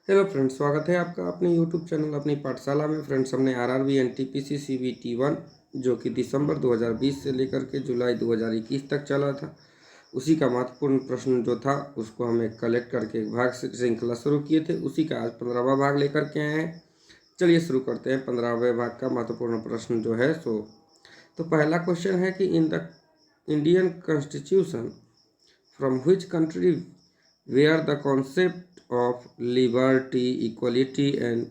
Hello friends, स्वागत है आपका अपने यूट्यूब चैनल अपनी पाठशाला में। फ्रेंड्स, हमने आरआरबी एनटीपीसी सीबीटी 1 जो कि दिसंबर 2020 से लेकर के जुलाई 2021 तक चला था, उसी का महत्वपूर्ण प्रश्न जो था उसको हमें कलेक्ट करके एक भाग श्रृंखला शुरू किए थे। उसी का आज 15वां भाग लेकर के आए हैं। चलिए शुरू करते हैं 15वें भाग का महत्वपूर्ण प्रश्न जो है तो पहला क्वेश्चन है कि in the Indian constitution from which country where the concept of liberty, equality and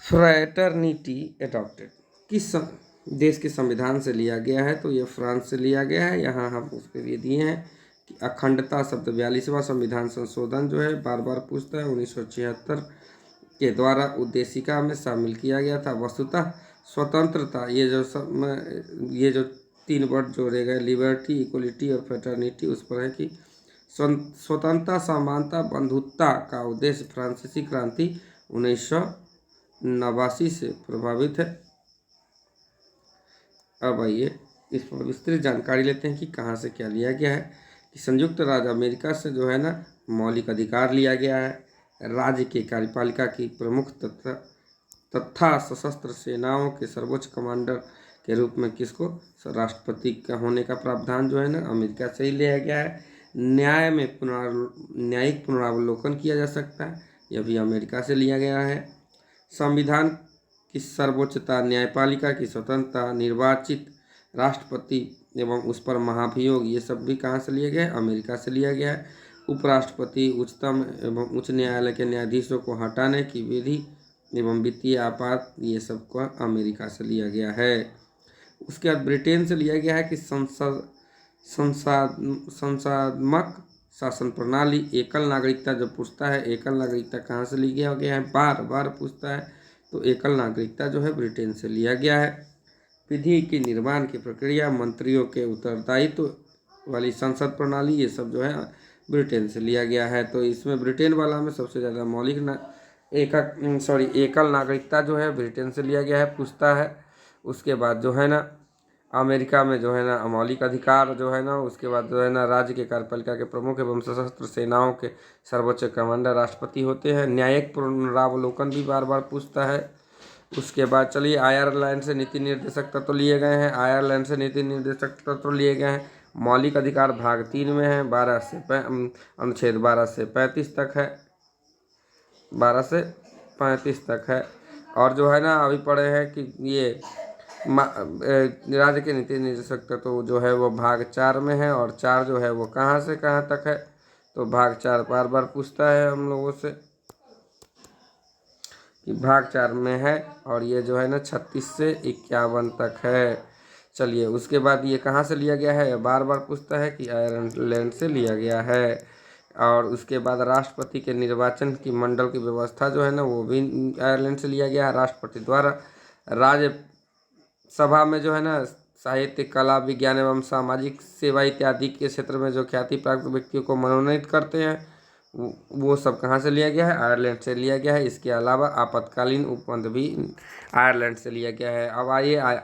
fraternity adopted। किस देश के संविधान से लिया गया है? तो ये फ्रांस से लिया गया है। यहाँ हम उसके लिए दिए हैं कि अखंडता शब्द 42वां संविधान संशोधन जो है बार बार पूछता है, 1976 के द्वारा उद्देशिका में शामिल किया गया था। वस्तुतः स्वतंत्रता, ये जो 3 वर्ड जोड़े गए, लिबर्टी, इक्वलिटी और फ्रेटर्निटी, उस पर है कि स्वतंत्रता, समानता, बंधुत्ता का उद्देश्य फ्रांसीसी क्रांति 1989 से प्रभावित है। अब आइए इस पर विस्तृत जानकारी लेते हैं कि कहाँ से क्या लिया गया है। कि संयुक्त राज्य अमेरिका से जो है ना मौलिक अधिकार लिया गया है। राज्य के कार्यपालिका की प्रमुख तथा सशस्त्र सेनाओं के सर्वोच्च कमांडर के रूप में किसको? राष्ट्रपति का होने का प्रावधान जो है ना अमेरिका से ही लिया गया है। न्याय में न्यायिक पुनरावलोकन किया जा सकता है, यह भी अमेरिका से लिया गया है। संविधान की सर्वोच्चता, न्यायपालिका की स्वतंत्रता, निर्वाचित राष्ट्रपति एवं उस पर महाभियोग, ये सब भी कहाँ से लिया गया है? अमेरिका से लिया गया है। उपराष्ट्रपति, उच्चतम एवं उच्च न्यायालय के न्यायाधीशों को हटाने की विधि एवं वित्तीय आपात, ये सब को अमेरिका से लिया गया है। उसके बाद ब्रिटेन से लिया गया है कि संसाधनात्मक शासन प्रणाली। एकल नागरिकता जो पूछता है, एकल नागरिकता कहाँ से लिया गया है? बार बार पूछता है। तो एकल नागरिकता जो है ब्रिटेन से लिया गया है। विधि की निर्माण की प्रक्रिया, मंत्रियों के उत्तरदायित्व वाली संसद प्रणाली, ये सब जो है ब्रिटेन से लिया गया है। तो इसमें ब्रिटेन वाला में सबसे ज़्यादा एकल नागरिकता जो है ब्रिटेन से लिया गया है, पूछता है। उसके बाद जो है ना अमेरिका में जो है ना मौलिक अधिकार जो है ना, उसके बाद जो है ना राज्य के कार्यपालिका के प्रमुख एवं सशस्त्र सेनाओं के सर्वोच्च कमांडर राष्ट्रपति होते हैं। न्यायिक पुनरावलोकन भी बार बार पूछता है। उसके बाद चलिए आयरलैंड से नीति निर्देशक तत्व लिए गए हैं। आयरलैंड से नीति निर्देशक तत्व लिए गए हैं। मौलिक अधिकार भाग 3 में है, अनुच्छेद 12 से 35 तक है, 12 से 35 तक है। और जो है ना अभी पढ़े हैं कि ये राज्य के नीति निर्देशक तत्व जो है वो भाग 4 में है। और 4 जो है वो कहाँ से कहाँ तक है? तो भाग 4 बार बार पूछता है हम लोगों से कि भाग 4 में है, और ये जो है ना 36 से 51 तक है। चलिए उसके बाद ये कहाँ से लिया गया है? बार बार पूछता है कि आयरलैंड से लिया गया है। और उसके बाद राष्ट्रपति के निर्वाचन की मंडल की व्यवस्था जो है ना वो भी आयरलैंड से लिया गया है। राष्ट्रपति द्वारा राज्य सभा में जो है ना साहित्य, कला, विज्ञान एवं सामाजिक सेवा इत्यादि के क्षेत्र में जो ख्याति प्राप्त व्यक्तियों को मनोनीत करते हैं, वो सब कहाँ से लिया गया है? आयरलैंड से लिया गया है। इसके अलावा आपातकालीन उपबंध भी आयरलैंड से लिया गया है। अब आइए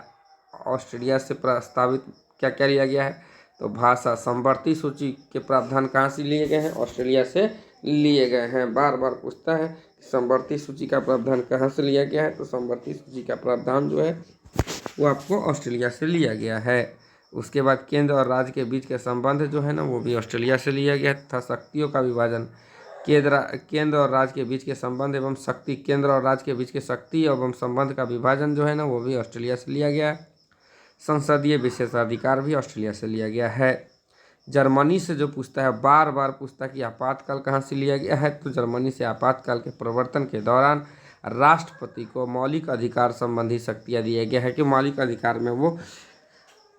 ऑस्ट्रेलिया से प्रस्तावित क्या क्या लिया गया है? तो भाषा समवर्ती सूची के प्रावधान कहाँ से लिए गए हैं? ऑस्ट्रेलिया से लिए गए हैं। बार बार पूछता है कि समवर्ती सूची का प्रावधान कहाँ से लिया गया है? तो समवर्ती सूची का प्रावधान जो है वो आपको ऑस्ट्रेलिया से लिया गया है। उसके बाद केंद्र और राज्य के बीच के संबंध जो है ना वो भी ऑस्ट्रेलिया से लिया गया था। शक्तियों का विभाजन, केंद्र और राज्य के बीच के संबंध एवं शक्ति, केंद्र और राज्य के बीच के शक्ति एवं संबंध का विभाजन जो है ना वो भी ऑस्ट्रेलिया से लिया गया है। संसदीय विशेषाधिकार भी ऑस्ट्रेलिया से लिया गया है। जर्मनी से जो पूछता है, बार बार पूछता है कि आपातकाल कहाँ से लिया गया है? तो जर्मनी से आपातकाल के प्रवर्तन के दौरान राष्ट्रपति को मौलिक अधिकार संबंधी शक्तियाँ दिया गया है कि मौलिक अधिकार में वो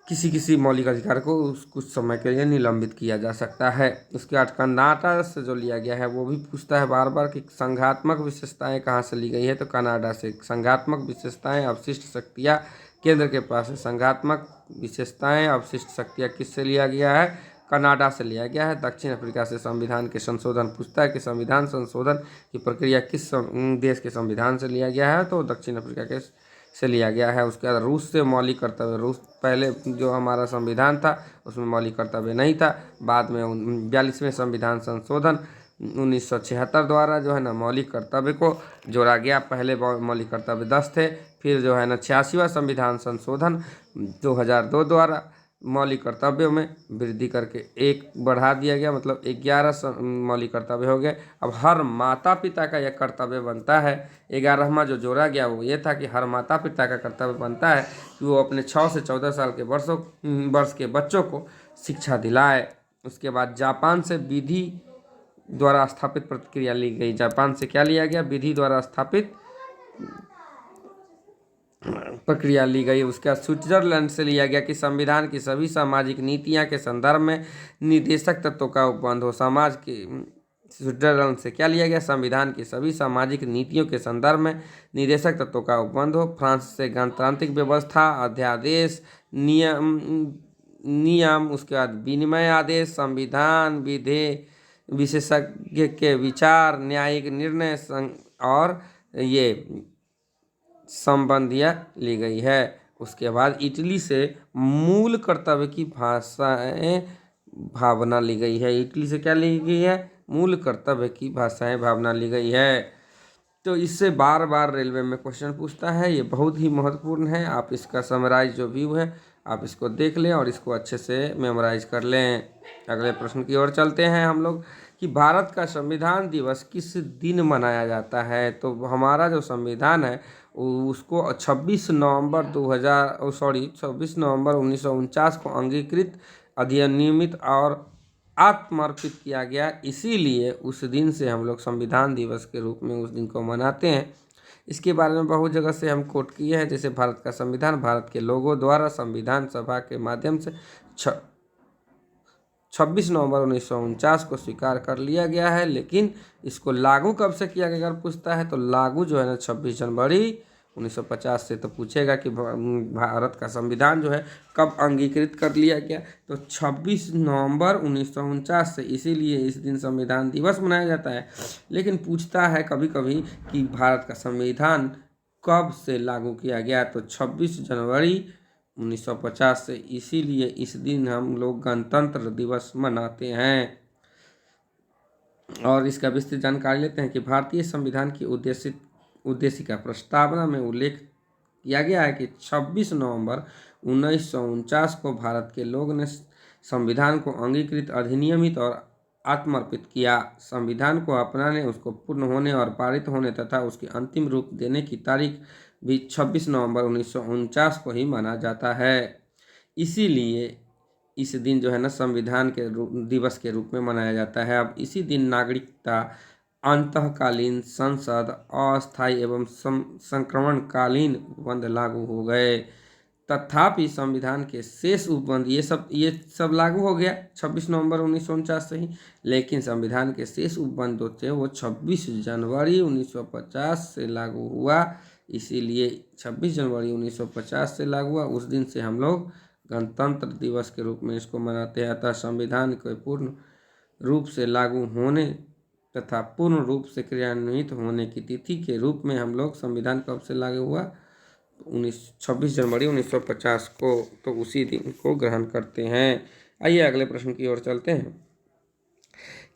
किसी मौलिक अधिकार को कुछ समय के लिए निलंबित किया जा सकता है। उसके बाद कनाडा से जो लिया गया है वो भी पूछता है बार बार कि संघात्मक विशेषताएं कहाँ से ली गई है? तो कनाडा से। संघात्मक विशेषताएं, अवशिष्ट शक्तियाँ केंद्र के पास है। संघात्मक विशेषताएं, अवशिष्ट शक्तियाँ किससे लिया गया है? कनाडा से लिया गया है। दक्षिण अफ्रीका से संविधान के संशोधन पूछता है कि संविधान संशोधन की प्रक्रिया किस देश के संविधान से लिया गया है? तो दक्षिण अफ्रीका के से लिया गया है। उसके बाद रूस से मौलिक कर्तव्य, रूस पहले जो हमारा संविधान था उसमें मौलिक कर्तव्य नहीं था, बाद में 42वें संविधान संशोधन 1976 द्वारा जो है ना मौलिक कर्तव्य को जोड़ा गया। पहले मौलिक कर्तव्य 10 थे, फिर जो है ना 86वां संविधान संशोधन 2002 द्वारा मौलिक कर्तव्यों में वृद्धि करके एक बढ़ा दिया गया, मतलब 11 मौलिक कर्तव्य हो गए। अब हर माता पिता का यह कर्तव्य बनता है, 11वां जो जोड़ा गया वो ये था कि हर माता पिता का कर्तव्य बनता है कि वो अपने 6 से 14 साल के वर्ष के बच्चों को शिक्षा दिलाए। उसके बाद जापान से विधि द्वारा स्थापित प्रक्रिया ली गई। जापान से क्या लिया गया? विधि द्वारा स्थापित प्रक्रिया ली गई। उसके बाद स्विट्जरलैंड से लिया गया कि संविधान की सभी सामाजिक नीतियां के संदर्भ में निर्देशक तत्वों का उपबंध हो। समाज की स्विट्जरलैंड से क्या लिया गया? संविधान की सभी सामाजिक नीतियों के संदर्भ में निर्देशक तत्वों का उपबंध हो। फ्रांस से गणतांत्रिक व्यवस्था, अध्यादेश, नियम, उसके बाद विनिमय आदेश, संविधान, विधि, विशेषज्ञ के विचार, न्यायिक निर्णय और ये संबंधियाँ ली गई है। उसके बाद इटली से मूल कर्तव्य की भाषाएं भावना ली गई है। इटली से क्या ली गई है? मूल कर्तव्य की भाषाएं भावना ली गई है। तो इससे बार बार रेलवे में क्वेश्चन पूछता है, ये बहुत ही महत्वपूर्ण है। आप इसका समराइज जो व्यू है आप इसको देख लें और इसको अच्छे से मेमोराइज कर लें। अगले प्रश्न की ओर चलते हैं हम लोग कि भारत का संविधान दिवस किस दिन मनाया जाता है। तो हमारा जो संविधान है उसको 26 नवंबर 1949 को अंगीकृत, अधिनियमित और आत्मर्पित किया गया। इसीलिए उस दिन से हम लोग संविधान दिवस के रूप में उस दिन को मनाते हैं। इसके बारे में बहुत जगह से हम कोट किए हैं, जैसे भारत का संविधान भारत के लोगों द्वारा संविधान सभा के माध्यम से 26 नवंबर 1949 को स्वीकार कर लिया गया है। लेकिन इसको लागू कब से किया गया अगर पूछता है तो लागू जो है ना 26 जनवरी 1950 से। तो पूछेगा कि भारत का संविधान जो है कब अंगीकृत कर लिया गया, तो 26 नवंबर 1949 से। इसीलिए इस दिन संविधान दिवस मनाया जाता है। लेकिन पूछता है कभी कभी कि भारत का संविधान कब से लागू किया गया, तो 26 जनवरी 1950 से। इसीलिए इस दिन हम लोग गणतंत्र दिवस मनाते हैं। और इसका विस्तृत जानकारी लेते हैं कि भारतीय संविधान की उद्देशिका प्रस्तावना में उल्लेख किया गया है कि 26 नवंबर 1949 को भारत के लोग ने संविधान को अंगीकृत, अधिनियमित और आत्मर्पित किया। संविधान को अपनाने, उसको पूर्ण होने और पारित होने तथा उसके अंतिम रूप देने की तारीख भी 26 नवंबर 1949 को ही माना जाता है। इसीलिए इस दिन जो है ना संविधान के दिवस के रूप में मनाया जाता है। अब इसी दिन नागरिकता, अंतःकालीन संसद, अस्थायी एवं संक्रमणकालीन उपबंध लागू हो गए। तथापि संविधान के शेष उपबंध ये सब लागू हो गया 26 नवंबर 1949 से ही। लेकिन संविधान के शेष उपबंध जो थे वो 26 जनवरी 1950 से लागू हुआ। इसीलिए 26 जनवरी 1950 से लागू हुआ। उस दिन से हम लोग गणतंत्र दिवस के रूप में इसको मनाते हैं। अतः संविधान के पूर्ण रूप से लागू होने तथा पूर्ण रूप से क्रियान्वित होने की तिथि के रूप में हम लोग संविधान कब से लागू हुआ? 26 जनवरी 1950 को, तो उसी दिन को ग्रहण करते हैं। आइए अगले प्रश्न की ओर चलते हैं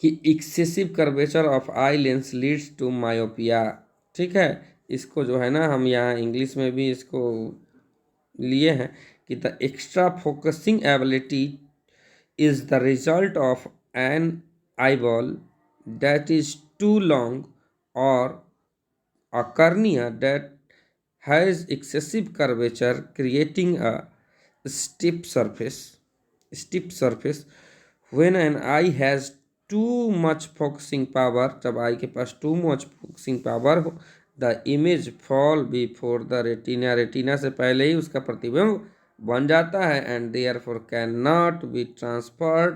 कि excessive curvature of eye lens leads to myopia. ठीक है, इसको जो है ना हम यहाँ इंग्लिश में भी इसको लिए हैं कि the extra focusing ability is the result of an eyeball that is too long or a cornea that has excessive curvature, creating a stiff surface. When an eye has too much focusing power, जब आई के पास too much focusing power हो, the image fall before the retina, retina से पहले ही उसका प्रतिबिंब बन जाता है, and therefore cannot be transferred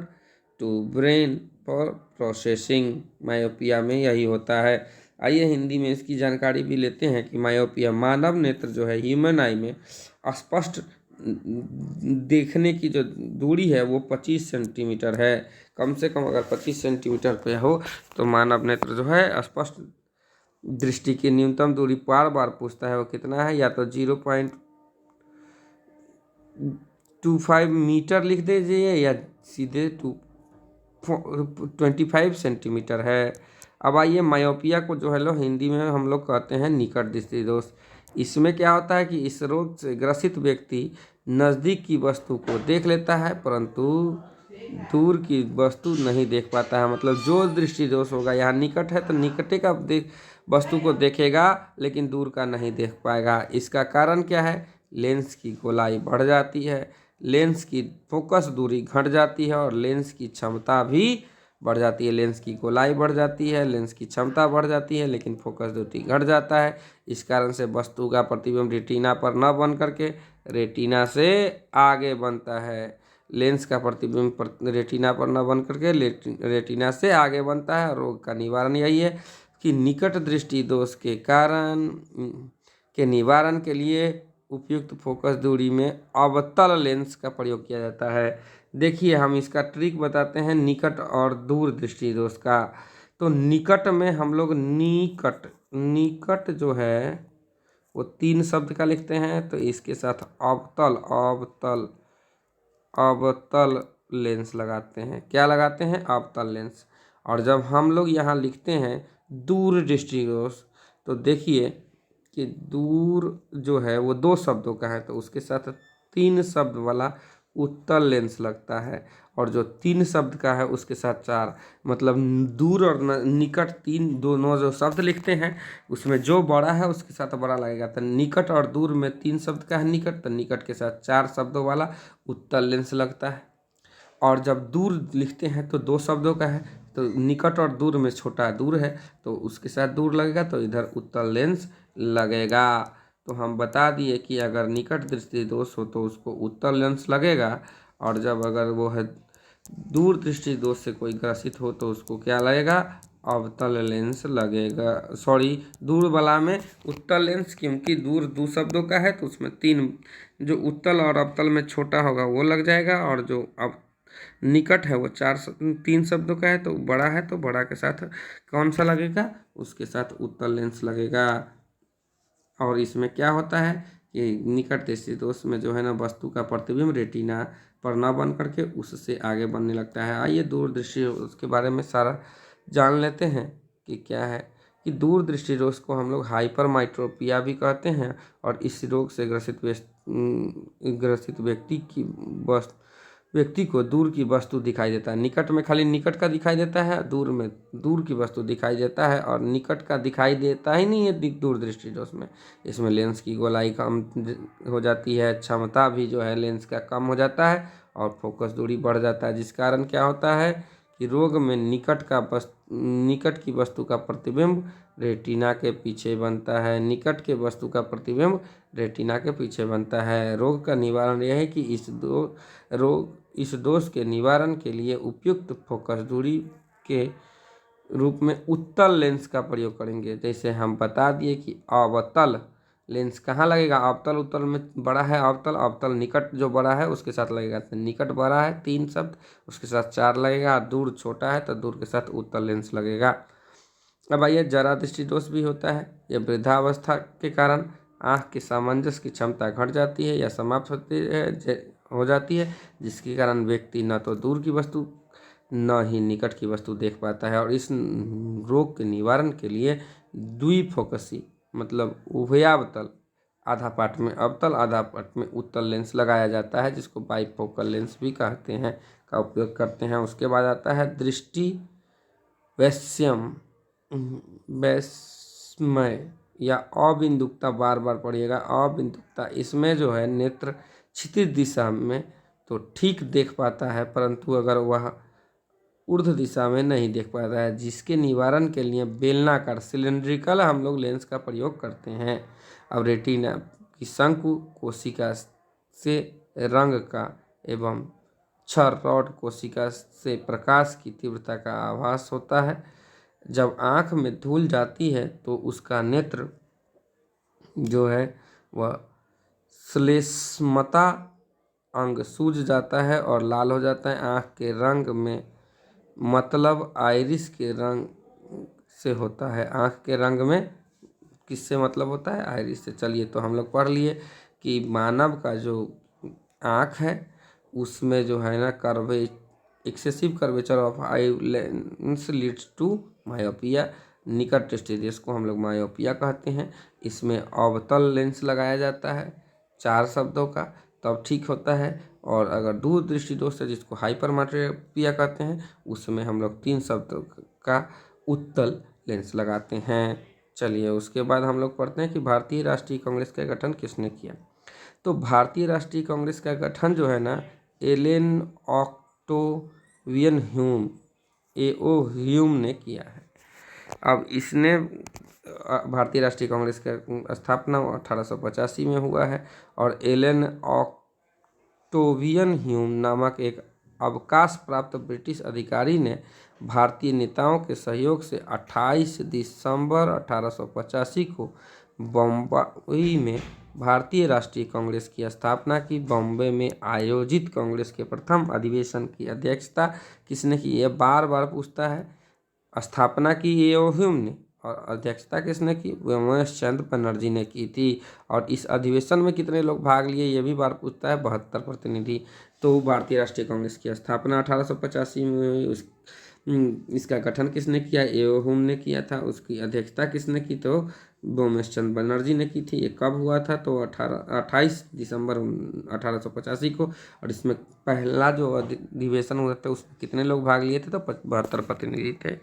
to brain for processing. Myopia में यही होता है। आइए हिंदी में इसकी जानकारी भी लेते हैं कि मायोपिया मानव नेत्र जो है, ह्यूमन आई में स्पष्ट देखने की जो दूरी है वो 25 सेंटीमीटर है। कम से कम अगर 25 सेंटीमीटर पे हो तो मानव नेत्र जो है स्पष्ट दृष्टि की न्यूनतम दूरी बार बार पूछता है वो कितना है, या तो 0.25 मीटर लिख दीजिए या सीधे 25 सेंटीमीटर है। अब आइए मायोपिया को जो है लो हिंदी में हम लोग कहते हैं निकट दृष्टि दोष। इसमें क्या होता है कि इस रोग से ग्रसित व्यक्ति नज़दीक की वस्तु को देख लेता है परंतु दूर की वस्तु नहीं देख पाता है। मतलब जो दृष्टि दोष होगा, यहाँ निकट है तो निकटे का वस्तु को देखेगा लेकिन दूर का नहीं देख पाएगा। इसका कारण क्या है? लेंस की गोलाई बढ़ जाती है, लेंस की फोकस दूरी घट जाती है और लेंस की क्षमता भी बढ़ जाती है। लेंस की गोलाई बढ़ जाती है, लेंस की क्षमता बढ़ जाती है लेकिन फोकस दूरी घट जाता है। इस कारण से वस्तु का प्रतिबिंब रेटिना पर न बन करके रेटिना से आगे बनता है। लेंस का प्रतिबिंब रेटिना पर न बन करके रेटिना से आगे बनता है। रोग का निवारण यही है कि निकट दृष्टि दोष के कारण के निवारण के लिए उपयुक्त फोकस दूरी में अवतल लेंस का प्रयोग किया जाता है। देखिए हम इसका ट्रिक बताते हैं निकट और दूर दृष्टि दोष का। तो निकट में हम लोग निकट जो है वो 3 शब्द का लिखते हैं, तो इसके साथ अवतल अवतल अवतल लेंस लगाते हैं। क्या लगाते हैं? अवतल लेंस। और जब हम लोग यहाँ लिखते हैं दूर दृष्टि दोष, तो देखिए कि दूर जो है वो 2 शब्दों का है, तो उसके साथ 3 शब्द वाला उत्तल लेंस लगता है। और जो 3 शब्द का है उसके साथ 4, मतलब दूर और निकट 3 दोनों जो शब्द लिखते हैं उसमें जो बड़ा है उसके साथ बड़ा लगेगा। तो निकट और दूर में 3 शब्द का है निकट, तो निकट के साथ 4 शब्दों वाला उत्तल लेंस लगता है। और जब दूर लिखते हैं तो 2 शब्दों का है, तो निकट और दूर में छोटा दूर है तो उसके साथ दूर लगेगा, तो इधर उत्तल लेंस लगेगा। तो हम बता दिए कि अगर निकट दृष्टि दोष हो तो उसको उत्तल लेंस लगेगा, और जब अगर वो है दूर दृष्टि दोष से कोई ग्रसित हो तो उसको क्या लगेगा? अवतल लेंस लगेगा। सॉरी, दूर वाला में उत्तल लेंस, क्योंकि दूर 2 शब्दों का है तो उसमें 3, जो उत्तल और अवतल में छोटा होगा वो लग जाएगा, और जो अब निकट है वो 3 शब्दों का है तो बड़ा है तो बड़ा के साथ कौन सा लगेगा? उसके साथ उत्तल लेंस लगेगा। और इसमें क्या होता है कि निकट दृष्टि दोष में जो है ना वस्तु का प्रतिबिंब रेटिना पर न बन करके उससे आगे बनने लगता है। आइए दूर दृष्टि उसके बारे में सारा जान लेते हैं कि क्या है। कि दूर दृष्टि दोष को हम लोग हाइपरमाइट्रोपिया भी कहते हैं, और इस रोग से ग्रसित व्यक्ति को दूर की वस्तु दिखाई देता है। निकट में खाली निकट का दिखाई देता है, दूर में दूर की वस्तु दिखाई देता है, और निकट का दिखाई देता ही नहीं है दूर दृष्टि दोष में। इसमें लेंस की गोलाई कम हो जाती है, क्षमता भी जो है लेंस का कम हो जाता है, और फोकस दूरी बढ़ जाता है। जिस कारण क्या होता है कि रोग में निकट की वस्तु का प्रतिबिंब रेटिना के पीछे बनता है। निकट के वस्तु का प्रतिबिंब रेटिना के पीछे बनता है। रोग का निवारण यह है कि इस दोष के निवारण के लिए उपयुक्त फोकस दूरी के रूप में उत्तल लेंस का प्रयोग करेंगे। जैसे हम बता दिए कि अवतल लेंस कहाँ लगेगा? अवतल उत्तल में बड़ा है अवतल, अवतल निकट जो बड़ा है उसके साथ लगेगा। तो निकट बड़ा है 3 शब्द, उसके साथ 4 लगेगा। दूर छोटा है तो दूर के साथ उत्तल लेंस लगेगा। अब आइए जरा दृष्टि दोष भी होता है। यह वृद्धावस्था के कारण आँख की सामंजस्य की क्षमता घट जाती है या समाप्त हो जाती है, जिसके कारण व्यक्ति न तो दूर की वस्तु न ही निकट की वस्तु देख पाता है। और इस रोग के निवारण के लिए द्विफोकसी मतलब उभयावतल, आधा पार्ट में अवतल आधा पार्ट में उत्तल लेंस लगाया जाता है, जिसको बाइफोकल लेंस भी कहते हैं, का उपयोग करते हैं। उसके बाद आता है दृष्टि वैषम्य या अबिंदुकता। बार बार पढ़िएगा अबिंदुकता। इसमें जो है नेत्र क्षितिज दिशा में तो ठीक देख पाता है, परंतु अगर वह ऊर्ध्व दिशा में नहीं देख पाता है, जिसके निवारण के लिए बेलनाकार सिलिंड्रिकल हम लोग लेंस का प्रयोग करते हैं। अब रेटिना की शंकु कोशिका से रंग का एवं छर रॉड कोशिका से प्रकाश की तीव्रता का आभास होता है। जब आँख में धूल जाती है तो उसका नेत्र जो है वह श्लेष्मता अंग सूज जाता है और लाल हो जाता है। आँख के रंग में मतलब आइरिस के रंग से होता है। आँख के रंग में किससे मतलब होता है? आइरिस से। चलिए, तो हम लोग पढ़ लिए कि मानव का जो आँख है उसमें जो है ना excessive curvature of eye lens leads to myopia. निकट दृष्टि दोष को हम लोग मायोपिया कहते हैं। इसमें अवतल लेंस लगाया जाता है 4 शब्दों का, तब ठीक होता है। और अगर दूर दृष्टि दोष है जिसको हाइपरमेट्रोपिया कहते हैं, उसमें हम लोग 3 शब्दों का उत्तल लेंस लगाते हैं। चलिए उसके बाद हम लोग पढ़ते हैं कि भारतीय राष्ट्रीय कांग्रेस का गठन किसने किया। तो भारतीय राष्ट्रीय कांग्रेस का गठन जो है ना, Allen Octavian Hume A.O. Hume ने किया है। अब इसने भारतीय राष्ट्रीय कांग्रेस का स्थापना 1885 में हुआ है। और एलेन ऑक्टेवियन ह्यूम नामक एक अवकाश प्राप्त ब्रिटिश अधिकारी ने भारतीय नेताओं के सहयोग से 28 दिसंबर 1885 को बम्बई में भारतीय राष्ट्रीय कांग्रेस की स्थापना की। बॉम्बे में आयोजित कांग्रेस के प्रथम अधिवेशन की अध्यक्षता किसने की? यह बार बार पूछता है। स्थापना की A.O. ह्यूम ने और अध्यक्षता किसने की? उमेश चंद्र बनर्जी ने की थी। और इस अधिवेशन में कितने लोग भाग लिए ये भी बार पूछता है, 72 प्रतिनिधि। तो भारतीय राष्ट्रीय कांग्रेस की स्थापना 1885 में हुई। इसका गठन किसने किया? A.O. ह्यूम ने किया था। उसकी अध्यक्षता किसने की? तो उमेश चंद्र बनर्जी ने की थी। ये कब हुआ था? तो 28 दिसंबर 1885 को। और इसमें पहला जो अधिवेशन हुआ था उसमें कितने लोग भाग लिए थे? तो 72 प्रतिनिधि थे।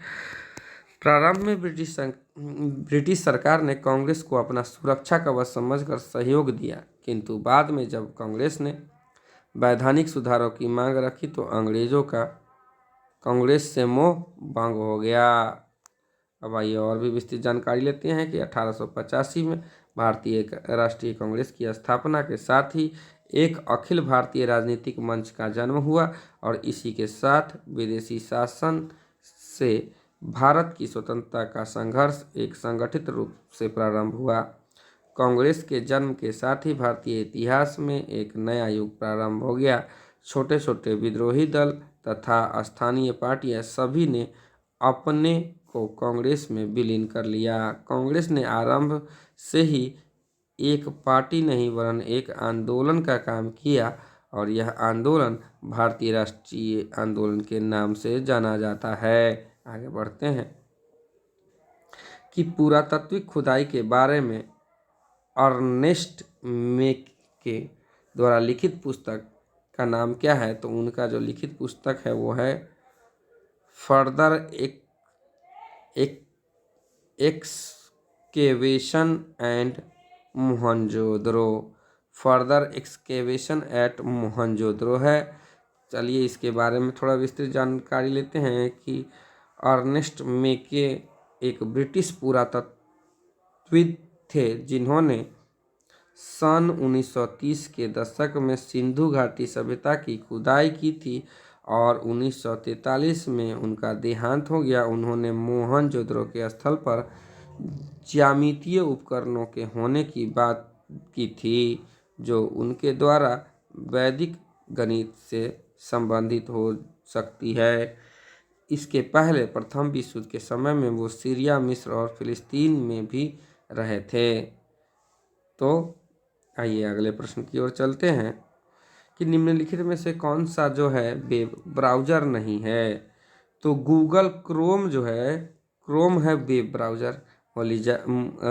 प्रारंभ में ब्रिटिश सरकार ने कांग्रेस को अपना सुरक्षा कवच समझकर सहयोग दिया, किंतु बाद में जब कांग्रेस ने वैधानिक सुधारों की मांग रखी तो अंग्रेजों का कांग्रेस से मोह भंग हो गया। अब आइए और भी विस्तृत जानकारी लेते हैं कि 1885 में भारतीय राष्ट्रीय कांग्रेस की स्थापना के साथ ही एक अखिल भारतीय राजनीतिक मंच का जन्म हुआ और इसी के साथ विदेशी शासन से भारत की स्वतंत्रता का संघर्ष एक संगठित रूप से प्रारंभ हुआ। कांग्रेस के जन्म के साथ ही भारतीय इतिहास में एक नया युग प्रारंभ हो गया। छोटे छोटे विद्रोही दल तथा स्थानीय पार्टियां सभी ने अपने को कांग्रेस में विलीन कर लिया। कांग्रेस ने आरंभ से ही एक पार्टी नहीं वरन एक आंदोलन का काम किया और यह आंदोलन भारतीय राष्ट्रीय आंदोलन के नाम से जाना जाता है। आगे बढ़ते हैं कि पुरातात्विक खुदाई के बारे में अर्नेस्ट मेके द्वारा लिखित पुस्तक का नाम क्या है? तो उनका जो लिखित पुस्तक है वो है further excavation and Mohenjodaro. Further excavation at Mohenjodaro है। चलिए इसके बारे में थोड़ा विस्तृत जानकारी लेते हैं कि अर्नेस्ट मेके एक ब्रिटिश पुरातत्वविद थे जिन्होंने सन 1930 के दशक में सिंधु घाटी सभ्यता की खुदाई की थी और 1943 में उनका देहांत हो गया। उन्होंने मोहनजोदड़ो के स्थल पर ज्यामितीय उपकरणों के होने की बात की थी जो उनके द्वारा वैदिक गणित से संबंधित हो सकती है। इसके पहले प्रथम विश्व युद्ध के समय में वो सीरिया, मिस्र और फिलिस्तीन में भी रहे थे। तो आइए अगले प्रश्न की ओर चलते हैं कि निम्नलिखित में से कौन सा जो है वेब ब्राउज़र नहीं है? तो गूगल क्रोम जो है, क्रोम है वेब ब्राउज़र।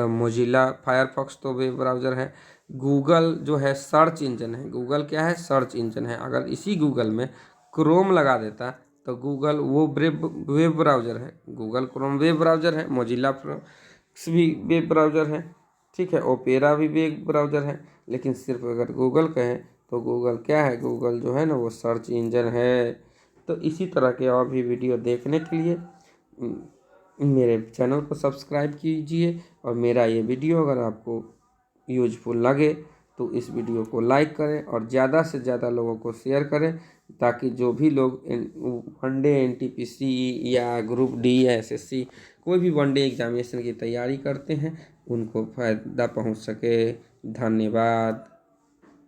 मोजिला फायरफॉक्स तो वेब ब्राउज़र है। गूगल जो है सर्च इंजन है। गूगल क्या है? सर्च इंजन है। अगर इसी गूगल में क्रोम लगा देता तो गूगल वो वेब ब्राउज़र है। गूगल क्रोम वेब ब्राउज़र है। मोजिला फायरफॉक्स भी वेब ब्राउज़र है, ठीक है। ओपेरा भी वेब ब्राउज़र है। लेकिन सिर्फ अगर गूगल कहें तो गूगल क्या है? गूगल जो है ना वो सर्च इंजन है। तो इसी तरह के और भी वीडियो देखने के लिए मेरे चैनल को सब्सक्राइब कीजिए और मेरा ये वीडियो अगर आपको यूजफुल लगे तो इस वीडियो को लाइक करें और ज़्यादा से ज़्यादा लोगों को शेयर करें ताकि जो भी लोग वनडे NTPC या ग्रुप D या SSC कोई भी वनडे एग्जामिनेशन की तैयारी करते हैं उनको फ़ायदा पहुंच सके। धन्यवाद।